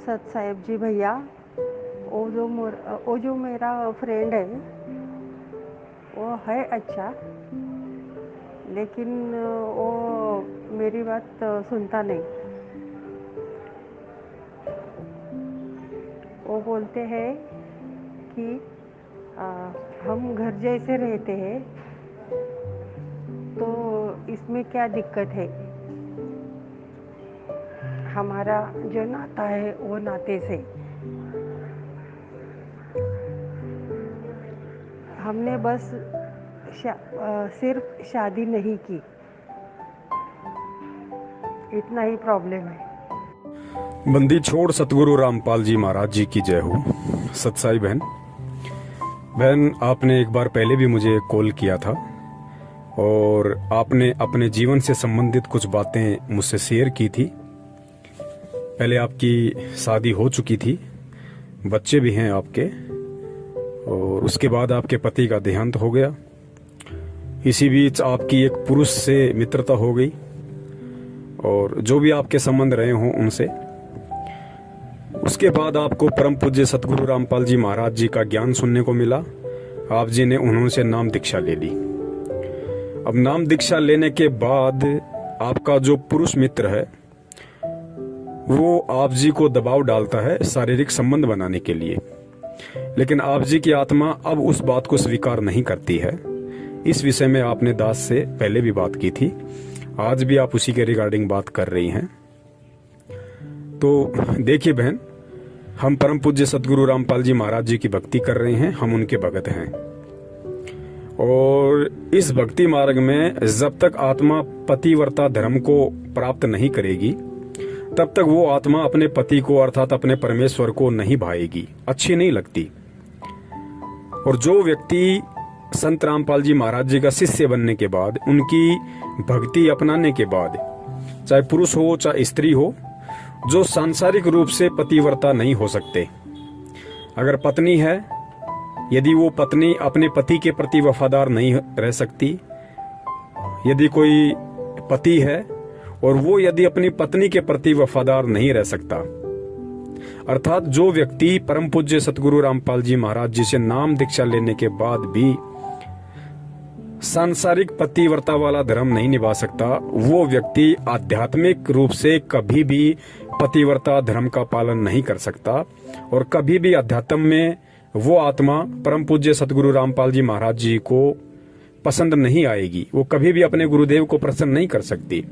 सत साहेब जी भैया, वो जो मेरा फ्रेंड है वो है अच्छा, लेकिन वो मेरी बात सुनता नहीं। वो बोलते हैं कि हम घर जैसे रहते हैं, तो इसमें क्या दिक्कत है। हमारा जो नाता है वो नाते से हमने बस सिर्फ शादी नहीं की, इतना ही प्रॉब्लम है। बंदी छोड़ सतगुरु रामपाल जी महाराज जी की जय हो। सतसाई बहन, आपने एक बार पहले भी मुझे कॉल किया था और आपने अपने जीवन से संबंधित कुछ बातें मुझसे शेयर की थी। पहले आपकी शादी हो चुकी थी, बच्चे भी हैं आपके, और उसके बाद आपके पति का देहांत हो गया। इसी बीच आपकी एक पुरुष से मित्रता हो गई और जो भी आपके संबंध रहे हों उनसे। उसके बाद आपको परम पूज्य सतगुरु रामपाल जी महाराज जी का ज्ञान सुनने को मिला। आप जी ने उन्होंने नाम दीक्षा ले ली। अब नाम दीक्षा लेने के बाद आपका जो पुरुष मित्र है वो आप जी को दबाव डालता है शारीरिक संबंध बनाने के लिए, लेकिन आप जी की आत्मा अब उस बात को स्वीकार नहीं करती है। इस विषय में आपने दास से पहले भी बात की थी, आज भी आप उसी के रिगार्डिंग बात कर रही हैं। तो देखिए बहन, हम परम पूज्य सतगुरु रामपाल जी महाराज जी की भक्ति कर रहे हैं, हम उनके भगत हैं। और इस भक्ति मार्ग में जब तक आत्मा पतिव्रता धर्म को प्राप्त नहीं करेगी तब तक वो आत्मा अपने पति को अर्थात अपने परमेश्वर को नहीं भाएगी, अच्छी नहीं लगती। और जो व्यक्ति संत रामपाल जी महाराज जी का शिष्य बनने के बाद, उनकी भक्ति अपनाने के बाद, चाहे पुरुष हो चाहे स्त्री हो, जो सांसारिक रूप से पतिव्रता नहीं हो सकते, अगर पत्नी है, यदि वो पत्नी अपने पति के प्रति वफादार नहीं रह सकती, यदि कोई पति है और वो यदि अपनी पत्नी के प्रति वफादार नहीं रह सकता, अर्थात जो व्यक्ति परम पूज्य सतगुरु रामपाल जी महाराज जी से नाम दीक्षा लेने के बाद भी सांसारिक पतिव्रता वाला धर्म नहीं निभा सकता, वो व्यक्ति आध्यात्मिक रूप से कभी भी पतिव्रता धर्म का पालन नहीं कर सकता और कभी भी अध्यात्म में वो आत्मा परम पूज्य सतगुरु रामपाल जी महाराज जी को पसंद नहीं आएगी, वो कभी भी अपने गुरुदेव को प्रसन्न नहीं कर सकती।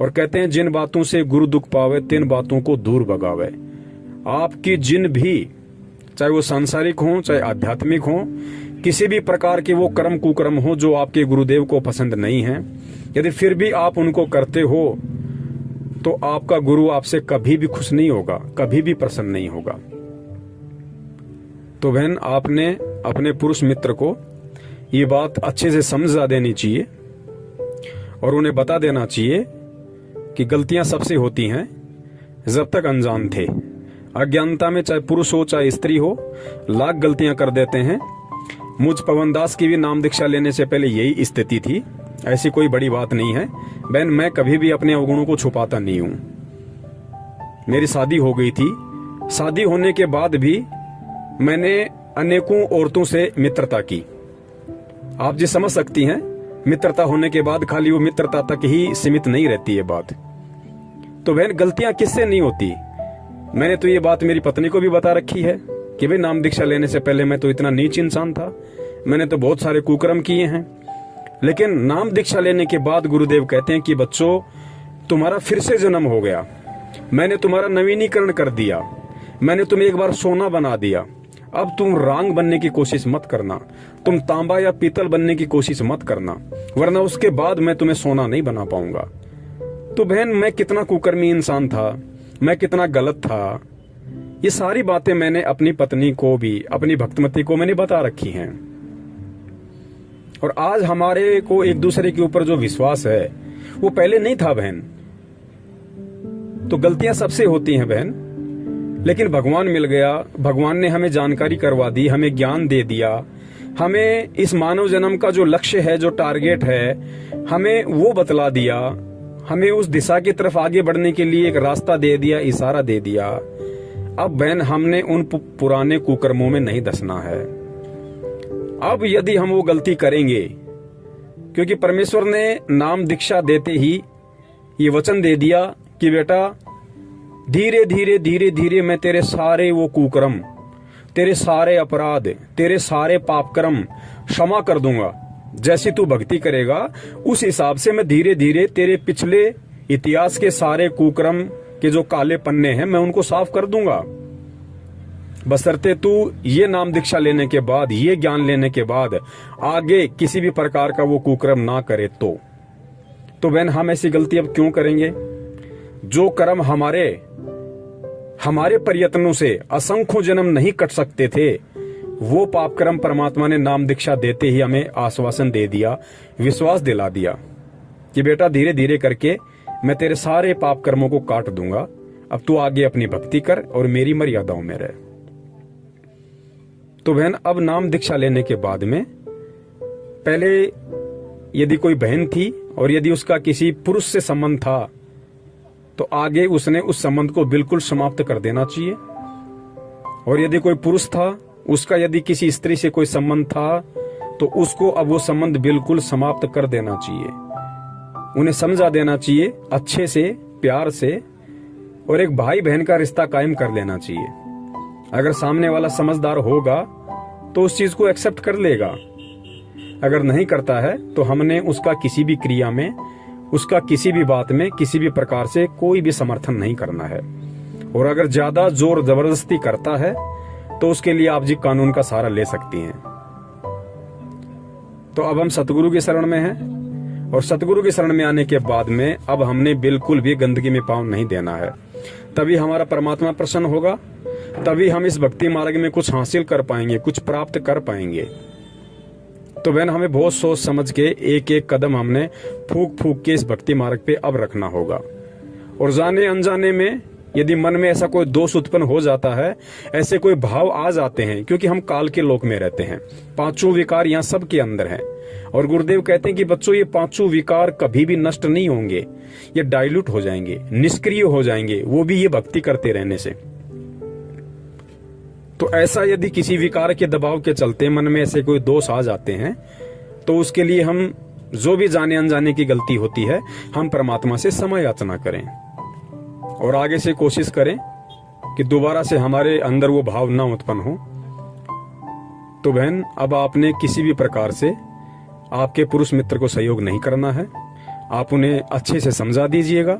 और कहते हैं जिन बातों से गुरु दुख पावे तिन बातों को दूर भगावे। आपकी जिन भी, चाहे वो सांसारिक हो चाहे आध्यात्मिक हो, किसी भी प्रकार के वो कर्म कुकर्म हो जो आपके गुरुदेव को पसंद नहीं है, यदि फिर भी आप उनको करते हो तो आपका गुरु आपसे कभी भी खुश नहीं होगा, कभी भी प्रसन्न नहीं होगा। तो बहन, आपने अपने पुरुष मित्र को ये बात अच्छे से समझा देनी चाहिए और उन्हें बता देना चाहिए कि गलतियां सबसे होती हैं जब तक अनजान थे। अज्ञानता में चाहे पुरुष हो चाहे स्त्री हो, लाख गलतियां कर देते हैं। मुझ पवन दास की भी नाम दीक्षा लेने से पहले यही स्थिति थी, ऐसी कोई बड़ी बात नहीं है बहन। मैं कभी भी अपने अवगुणों को छुपाता नहीं हूं। मेरी शादी हो गई थी, शादी होने के बाद भी मैंने अनेकों औरतों से मित्रता की। आप जी समझ सकती हैं, मित्रता होने के बाद खाली वो मित्रता तक ही सीमित नहीं रहती है बात। तो बहन, गलतियां किससे नहीं होती। मैंने तो ये बात मेरी पत्नी को भी बता रखी है कि भाई नाम दीक्षा लेने से पहले मैं तो इतना नीच इंसान था, मैंने तो बहुत सारे कुकर्म किए हैं, लेकिन नाम दीक्षा लेने के बाद गुरुदेव कहते हैं कि बच्चों, तुम्हारा फिर से जन्म हो गया, मैंने तुम्हारा नवीनीकरण कर दिया, मैंने तुम्हें एक बार सोना बना दिया। अब तुम रांग बनने की कोशिश मत करना, तुम तांबा या पीतल बनने की कोशिश मत करना, वरना उसके बाद मैं तुम्हें सोना नहीं बना पाऊंगा। तो बहन, मैं कितना कुकर्मी इंसान था, मैं कितना गलत था, ये सारी बातें मैंने अपनी पत्नी को भी, अपनी भक्तमती को मैंने बता रखी हैं। और आज हमारे को एक दूसरे के ऊपर जो विश्वास है वो पहले नहीं था बहन। तो गलतियां सबसे होती हैं बहन, लेकिन भगवान मिल गया, भगवान ने हमें जानकारी करवा दी, हमें ज्ञान दे दिया, हमें इस मानव जन्म का जो लक्ष्य है, जो टारगेट है, हमें वो बतला दिया। हमें उस दिशा की तरफ आगे बढ़ने के लिए एक रास्ता दे दिया, इशारा दे दिया। अब बहन हमने उन पुराने कुकर्मों में नहीं धंसना है। अब यदि हम वो गलती करेंगे, क्योंकि परमेश्वर ने नाम दीक्षा देते ही ये वचन दे दिया कि बेटा धीरे धीरे धीरे धीरे मैं तेरे सारे वो कुकर्म, तेरे सारे अपराध, तेरे सारे पाप कर्म क्षमा कर दूंगा। जैसी तू भक्ति करेगा उस हिसाब से मैं धीरे धीरे तेरे पिछले इतिहास के सारे कुकर्म के जो काले पन्ने हैं मैं उनको साफ कर दूंगा, बशर्ते तू ये नाम दीक्षा लेने के बाद, ये ज्ञान लेने के बाद आगे किसी भी प्रकार का वो कुकर्म ना करे। तो बहन हम ऐसी गलती अब क्यों करेंगे? जो कर्म हमारे प्रयत्नों से असंख्यों जन्म नहीं कट सकते थे, वो पाप कर्म परमात्मा ने नाम दीक्षा देते ही हमें आश्वासन दे दिया, विश्वास दिला दिया कि बेटा धीरे धीरे करके मैं तेरे सारे पाप कर्मों को काट दूंगा। अब तू आगे अपनी भक्ति कर और मेरी मर्यादाओं में रह। तो बहन अब नाम दीक्षा लेने के बाद में पहले यदि कोई बहन थी और यदि उसका किसी पुरुष से संबंध था तो आगे उसने उस संबंध को बिल्कुल समाप्त कर देना चाहिए। और यदि कोई पुरुष था, उसका यदि किसी स्त्री से कोई संबंध था तो उसको अब वो संबंध बिल्कुल समाप्त कर देना चाहिए। उन्हें समझा देना चाहिए अच्छे से, प्यार से, और एक भाई बहन का रिश्ता कायम कर लेना चाहिए। अगर सामने वाला समझदार होगा तो उस चीज को एक्सेप्ट कर लेगा। अगर नहीं करता है तो हमने उसका किसी भी क्रिया में, उसका किसी भी बात में, किसी भी प्रकार से कोई भी समर्थन नहीं करना है। और अगर ज्यादा जोर जबरदस्ती करता है तो उसके लिए आप जी कानून का सहारा ले सकती हैं। तो अब हम सतगुरु की शरण में हैं और सतगुरु की शरण में आने के बाद में अब हमने बिल्कुल भी गंदगी में पांव नहीं देना है। तभी हमारा परमात्मा प्रसन्न होगा, तभी हम इस भक्ति मार्ग में कुछ हासिल कर पाएंगे, कुछ प्राप्त कर पाएंगे। तो बहन हमें बहुत सोच समझ के एक एक कदम हमने फूक फूक के इस भक्ति मार्ग पे अब रखना होगा। और जाने अनजाने में यदि मन में ऐसा कोई दोष उत्पन्न हो जाता है, ऐसे कोई भाव आ जाते हैं, क्योंकि हम काल के लोक में रहते हैं, पांचों विकार यहाँ सबके अंदर हैं। और गुरुदेव कहते हैं कि बच्चों ये पांचों विकार कभी भी नष्ट नहीं होंगे, ये डाइल्यूट हो जाएंगे, निष्क्रिय हो जाएंगे, वो भी ये भक्ति करते रहने से। तो ऐसा यदि किसी विकार के दबाव के चलते मन में ऐसे कोई दोष आ जाते हैं तो उसके लिए हम जो भी जाने अनजाने की गलती होती है हम परमात्मा से क्षमा याचना करें और आगे से कोशिश करें कि दोबारा से हमारे अंदर वो भाव ना उत्पन्न हो। तो बहन अब आपने किसी भी प्रकार से आपके पुरुष मित्र को सहयोग नहीं करना है, आप उन्हें अच्छे से समझा दीजिएगा।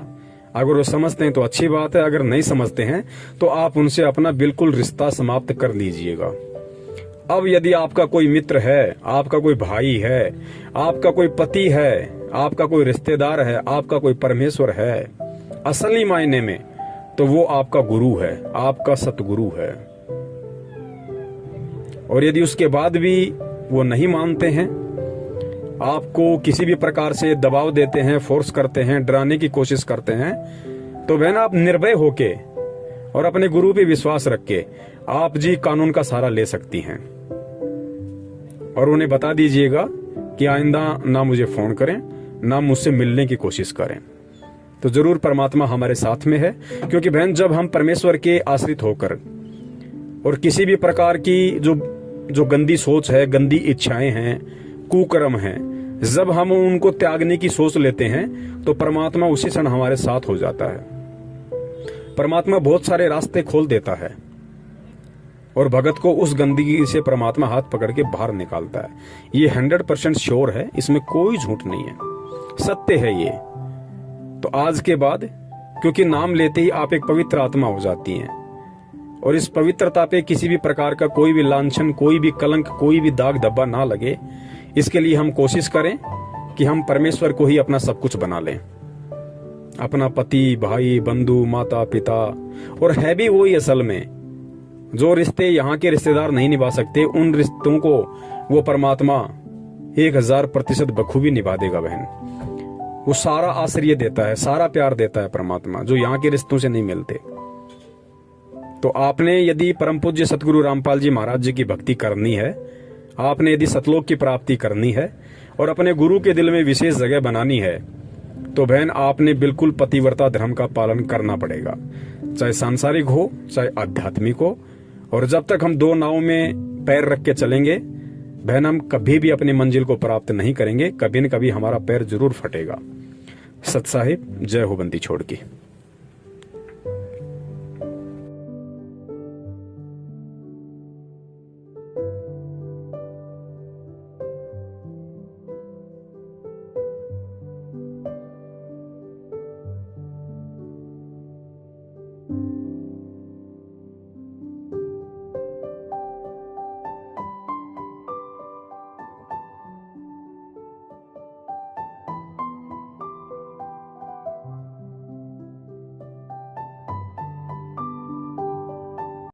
अगर वो समझते हैं तो अच्छी बात है, अगर नहीं समझते हैं तो आप उनसे अपना बिल्कुल रिश्ता समाप्त कर लीजिएगा। अब यदि आपका कोई मित्र है, आपका कोई भाई है, आपका कोई पति है, आपका कोई रिश्तेदार है, आपका कोई परमेश्वर है, असली मायने में तो वो आपका गुरु है, आपका सतगुरु है। और यदि उसके बाद भी वो नहीं मानते हैं, आपको किसी भी प्रकार से दबाव देते हैं, फोर्स करते हैं, डराने की कोशिश करते हैं, तो बहन आप निर्भय होके और अपने गुरु पे विश्वास रख के आप जी कानून का सहारा ले सकती हैं। और उन्हें बता दीजिएगा कि आइंदा ना मुझे फोन करें, ना मुझसे मिलने की कोशिश करें। तो जरूर परमात्मा हमारे साथ में है, क्योंकि बहन जब हम परमेश्वर के आश्रित होकर और किसी भी प्रकार की जो गंदी सोच है, गंदी इच्छाएं हैं, कुकर्म हैं, जब हम उनको त्यागने की सोच लेते हैं तो परमात्मा उसी क्षण हमारे साथ हो जाता है। परमात्मा बहुत सारे रास्ते खोल देता है और भगत को उस गंदगी से परमात्मा हाथ पकड़ के बाहर निकालता है। ये 100% श्योर है, इसमें कोई झूठ नहीं है, सत्य है ये। तो आज के बाद क्योंकि नाम लेते ही आप एक पवित्र आत्मा हो जाती हैं और इस पवित्रता पे किसी भी प्रकार का कोई भी लांछन, कोई भी कलंक, कोई भी दाग धब्बा ना लगे, इसके लिए हम कोशिश करें कि हम परमेश्वर को ही अपना सब कुछ बना लें, अपना पति, भाई, बंधु, माता, पिता। और है भी वही असल में, जो रिश्ते यहाँ के रिश्तेदार नहीं निभा सकते, उन रिश्तों को वो परमात्मा 1000% बखूबी निभा देगा बहन। वो सारा आश्रय देता है, सारा प्यार देता है परमात्मा, जो यहाँ के रिश्तों से नहीं मिलते। तो आपने यदि परम पूज्य सतगुरु रामपाल जी महाराज जी की भक्ति करनी है, आपने यदि सतलोक की प्राप्ति करनी है और अपने गुरु के दिल में विशेष जगह बनानी है, तो बहन आपने बिल्कुल पतिव्रता धर्म का पालन करना पड़ेगा, चाहे सांसारिक हो चाहे आध्यात्मिक हो। और जब तक हम दो नाव में पैर रख के चलेंगे बहन, हम कभी भी अपनी मंजिल को प्राप्त नहीं करेंगे, कभी न कभी हमारा पैर जरूर फटेगा। सत साहिब, जय हो बंदी छोड़ की।